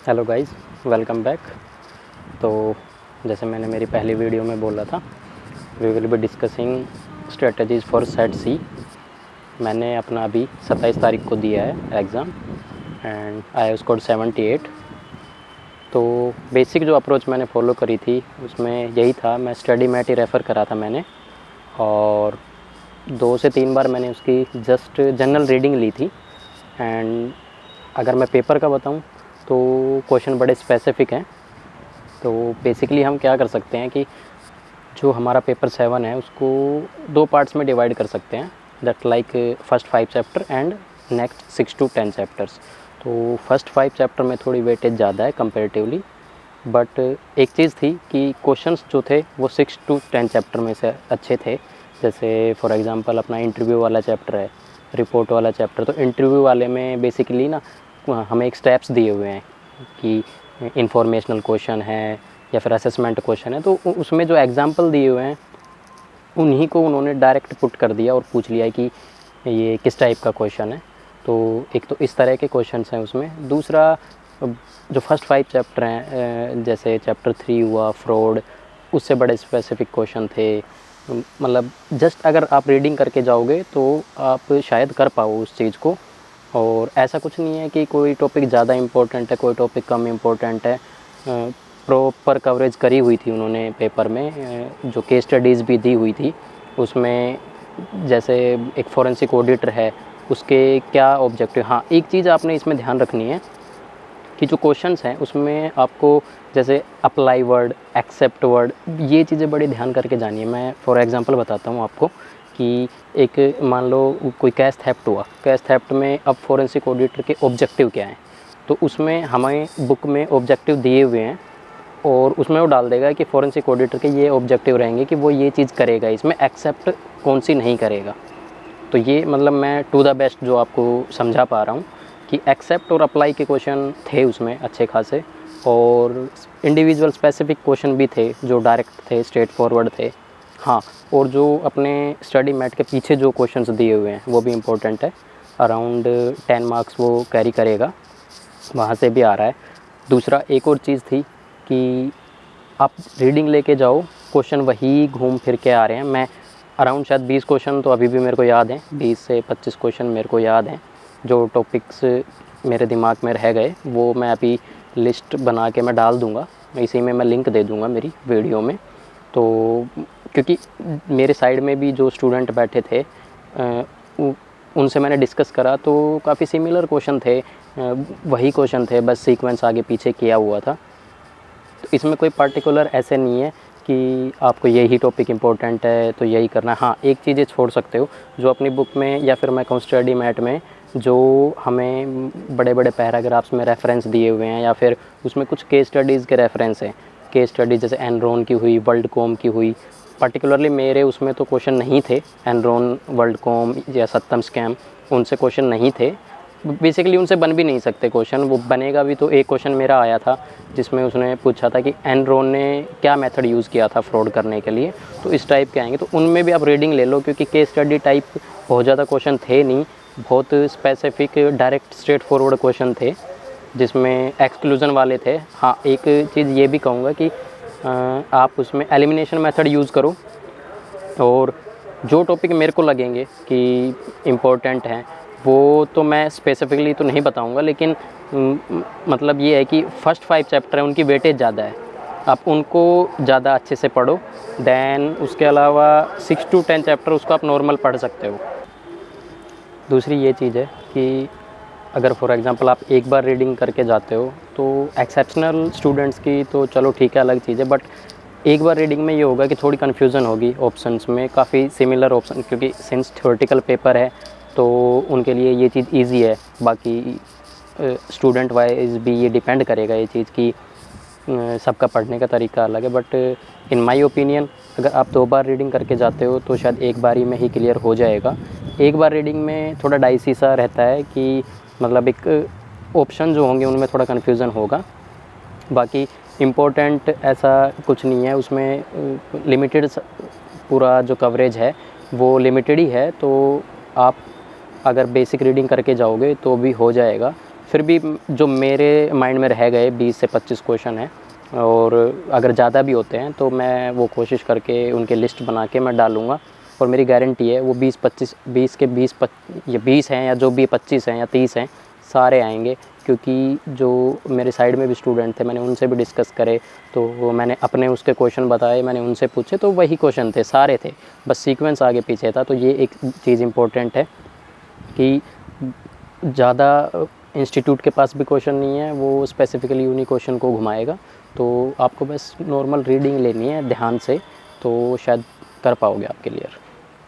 Hello guys, welcome back. तो जैसे मैंने मेरी पहली वीडियो में बोला था, we will be discussing strategies for set C. मैंने अपना अभी 27 तारीख को दिया है एग्ज़ाम एंड आई स्कोर्ड 78। तो बेसिक जो अप्रोच मैंने फॉलो करी थी उसमें यही था, मैं स्टडी मैट ही रेफ़र करा था मैंने, और 2 से 3 बार मैंने उसकी जस्ट जनरल रीडिंग ली थी। एंड अगर मैं पेपर का बताऊं तो क्वेश्चन बड़े स्पेसिफ़िक हैं। तो बेसिकली हम क्या कर सकते हैं कि जो हमारा पेपर 7 है उसको 2 पार्ट्स में डिवाइड कर सकते हैं, that like first 5 chapter and next 6 to 10 chapters. तो फर्स्ट 5 चैप्टर में थोड़ी वेटेज ज़्यादा है कंपेरेटिवली, बट एक चीज़ थी कि क्वेश्चंस जो थे वो 6 to 10 चैप्टर में से अच्छे थे। जैसे फॉर एग्जांपल अपना इंटरव्यू वाला चैप्टर है, रिपोर्ट वाला चैप्टर। तो इंटरव्यू वाले में बेसिकली ना हमें एक स्टेप्स दिए हुए हैं कि इंफॉर्मेशनल क्वेश्चन है या फिर असेसमेंट क्वेश्चन है, तो उसमें जो एग्जांपल दिए हुए हैं उन्हीं को उन्होंने डायरेक्ट पुट कर दिया और पूछ लिया कि ये किस टाइप का क्वेश्चन है। तो एक तो इस तरह के क्वेश्चंस हैं उसमें। दूसरा, जो फर्स्ट 5 चैप्टर हैं, जैसे चैप्टर 3 हुआ फ्रॉड, उससे बड़े स्पेसिफिक क्वेश्चन थे। मतलब जस्ट अगर आप रीडिंग करके जाओगे तो आप शायद कर पाओ उस चीज़ को। और ऐसा कुछ नहीं है कि कोई टॉपिक ज़्यादा इम्पोर्टेंट है, कोई टॉपिक कम इम्पोर्टेंट है। प्रॉपर कवरेज करी हुई थी उन्होंने पेपर में। जो केस स्टडीज़ भी दी हुई थी उसमें, जैसे एक फॉरेंसिक ऑडिटर है, उसके क्या ऑब्जेक्टिव। हाँ, एक चीज़ आपने इसमें ध्यान रखनी है कि जो क्वेश्चंस हैं उसमें आपको जैसे अप्लाई वर्ड, एक्सेप्ट वर्ड, ये चीज़ें बड़ी ध्यान करके जानिए। मैं फॉर एग्जांपल बताता हूँ आपको कि एक मान लो कोई कैश थेफ्ट हुआ, कैश थेफ्ट में अब फॉरेंसिक ऑडिटर के ऑब्जेक्टिव क्या हैं, तो उसमें हमें बुक में ऑब्जेक्टिव दिए हुए हैं और उसमें वो डाल देगा कि फॉरेंसिक ऑडिटर के ये ऑब्जेक्टिव रहेंगे कि वो ये चीज़ करेगा, इसमें एक्सेप्ट कौन सी नहीं करेगा। तो ये मतलब मैं टू द बेस्ट जो आपको समझा पा रहा हूँ कि एक्सेप्ट और अप्लाई के क्वेश्चन थे उसमें अच्छे खासे, और इंडिविजुअल स्पेसिफिक क्वेश्चन भी थे जो डायरेक्ट थे, स्ट्रेट फॉरवर्ड थे। हाँ, और जो अपने स्टडी मैट के पीछे जो क्वेश्चंस दिए हुए हैं वो भी इम्पोर्टेंट है। अराउंड 10 मार्क्स वो कैरी करेगा, वहाँ से भी आ रहा है। दूसरा, एक और चीज़ थी कि आप रीडिंग लेके जाओ, क्वेश्चन वही घूम फिर के आ रहे हैं। मैं अराउंड शायद 20 क्वेश्चन तो अभी भी मेरे को याद हैं, 20 से 25 क्वेश्चन मेरे को याद हैं। जो टॉपिक्स मेरे दिमाग में रह गए वो मैं अभी लिस्ट बना के मैं डाल दूँगा, इसी में मैं लिंक दे दूँगा मेरी वीडियो में। तो क्योंकि मेरे साइड में भी जो स्टूडेंट बैठे थे उनसे मैंने डिस्कस करा तो काफ़ी सिमिलर क्वेश्चन थे, वही क्वेश्चन थे, बस सीक्वेंस आगे पीछे किया हुआ था। तो इसमें कोई पर्टिकुलर ऐसे नहीं है कि आपको यही टॉपिक इम्पोर्टेंट है तो यही करना है। हाँ, एक चीज़ें छोड़ सकते हो जो अपनी बुक में या फिर मैं कहूँ स्टडी मैट में जो हमें बड़े बड़े पैराग्राफ्स में रेफरेंस दिए हुए हैं, या फिर उसमें कुछ केस स्टडीज़ के रेफरेंस हैं। केस स्टडी जैसे एनरॉन की हुई, वर्ल्ड कॉम की हुई। पर्टिकुलरली मेरे उसमें तो क्वेश्चन नहीं थे, एनरॉन, वर्ल्ड कॉम या सत्तम स्कैम, उनसे क्वेश्चन नहीं थे। बेसिकली उनसे बन भी नहीं सकते क्वेश्चन, वो बनेगा भी तो एक क्वेश्चन मेरा आया था जिसमें उसने पूछा था कि एनरॉन ने क्या मेथड यूज़ किया था फ्रॉड करने के लिए। तो इस टाइप के आएंगे, तो उनमें भी आप रीडिंग ले लो, क्योंकि केस स्टडी टाइप बहुत ज़्यादा क्वेश्चन थे नहीं, बहुत specific direct straight forward question थे जिसमें एक्सक्लूज़न वाले थे। हाँ, एक चीज़ ये भी कहूँगा कि आप उसमें एलिमिनेशन मेथड यूज़ करो, और जो टॉपिक मेरे को लगेंगे कि इम्पोर्टेंट हैं वो तो मैं स्पेसिफिकली तो नहीं बताऊंगा, लेकिन मतलब ये है कि फर्स्ट 5 चैप्टर हैं उनकी वेटेज ज़्यादा है, आप उनको ज़्यादा अच्छे से पढ़ो। दैन उसके अलावा 6 to 10 चैप्टर उसको आप नॉर्मल पढ़ सकते हो। दूसरी ये चीज़ है कि अगर फॉर एग्ज़ाम्पल आप एक बार रीडिंग करके जाते हो तो एक्सेप्शनल स्टूडेंट्स की तो चलो ठीक है, अलग चीज़ है, बट एक बार रीडिंग में ये होगा कि थोड़ी कन्फ्यूज़न होगी ऑप्शंस में, काफ़ी सिमिलर ऑप्शन, क्योंकि सिंस थ्योरेटिकल पेपर है तो उनके लिए ये चीज़ ईजी है। बाकी स्टूडेंट वाइज भी ये डिपेंड करेगा ये चीज़ कि सबका पढ़ने का तरीका अलग है। बट इन माय ओपिनियन अगर आप 2 बार रीडिंग करके जाते हो तो शायद एक बारी में ही क्लियर हो जाएगा। एक बार रीडिंग में थोड़ा डाइसी सा रहता है कि मतलब एक ऑप्शन जो होंगे उनमें थोड़ा कन्फ्यूज़न होगा। बाकी इम्पोर्टेंट ऐसा कुछ नहीं है उसमें, लिमिटेड पूरा जो कवरेज है वो लिमिटेड ही है, तो आप अगर बेसिक रीडिंग करके जाओगे तो भी हो जाएगा। फिर भी जो मेरे माइंड में रह गए 20 से 25 क्वेश्चन हैं, और अगर ज़्यादा भी होते हैं तो मैं वो कोशिश करके उनके लिस्ट बना के मैं डालूँगा। और मेरी गारंटी है वो 20 के 20 हैं, या जो भी 25 हैं या 30 हैं, सारे आएंगे। क्योंकि जो मेरे साइड में भी स्टूडेंट थे, मैंने उनसे भी डिस्कस करे, तो वो मैंने अपने उसके क्वेश्चन बताए, मैंने उनसे पूछे, तो वही क्वेश्चन थे, सारे थे, बस सीक्वेंस आगे पीछे था। तो ये एक चीज़ इम्पोर्टेंट है कि ज़्यादा इंस्टीट्यूट के पास भी क्वेश्चन नहीं है, वो स्पेसिफिकली उन्हीं क्वेश्चन को घुमाएगा। तो आपको बस नॉर्मल रीडिंग लेनी है ध्यान से, तो शायद कर पाओगे आप क्लियर।